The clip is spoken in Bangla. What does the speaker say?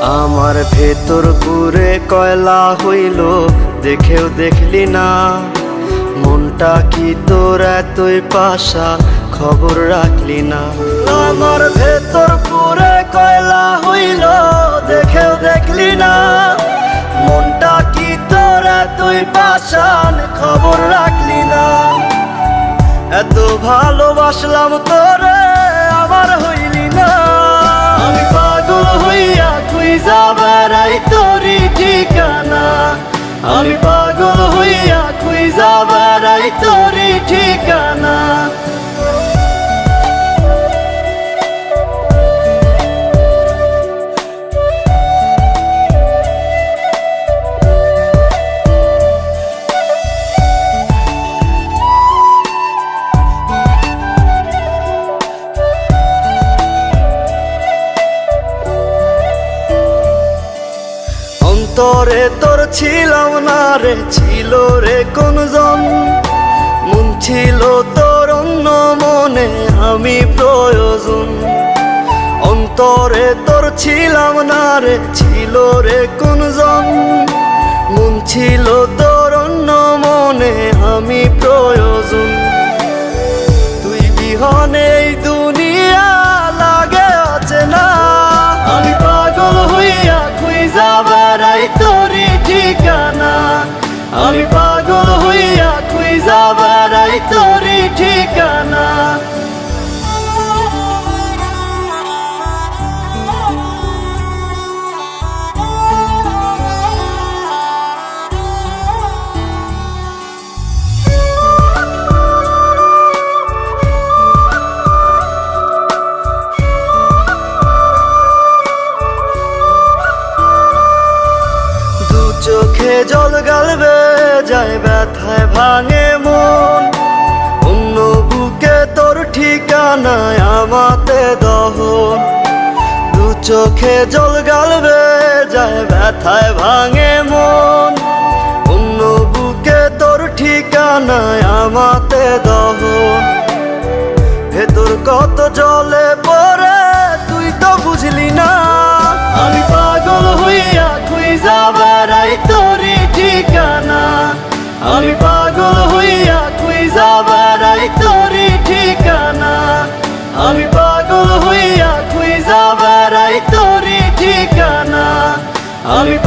আমার ভেতর পুরে কয়লা হইল, দেখেও দেখলি না। মনটা কি তোর এতই পাশা, খবর রাখলি না। আমার ভেতর পুরে কয়লা হইল, দেখেও দেখলি না। মনটা কি তোর এতই পাশান, খবর রাখলি না। এত ভালোবাসলাম তোরে, আমার হইলি না। আমি পাগল হইয়া খুঁজা বেড়াই তোরি ঠিকানা। আমি পাগল হইয়া খুঁজা বেড়াই তোরি ঠিকানা। অন্তরে তোর ছিলাম না রে, ছিল রে কোনজন। মন ছিল তোর অন্য মনে, আমি প্রয়োজন। অন্তরে তোর ছিলাম না রে, ছিল রে কোনজন। মন ছিল তোর অন্য মনে, আমি প্রয়োজন। তুই বিহনে এই দুনিয়া লাগে অচেনা। আমি পাগল হইয়া খুঁজা বেড়াই তোরি ঠিকানা। আমি পাগল হইয়া খুঁজা বেড়াই তোরি ঠিকানা। চোখে জল গালবে যায়, ব্যথায় ভাঙে মন। অন্য বুকে তোর ঠিকানায় আমাতে দহন। দু চোখে জল গালবে যায়, ব্যথায় ভাঙে মন। অন্য বুকে তোর ঠিকানায় আমাতে দহন। ভেতর কত জলে পড়ে তুই তো বুঝলি না। আমি পাগল হইয়া খুঁজা বেড়াই তোরি ঠিকানা। আমি পাগল হইয়া খুঁজা বেড়াই তোরি ঠিকানা। আমি পাগল হইয়া খুঁজা বেড়াই তোরি ঠিকানা। আমি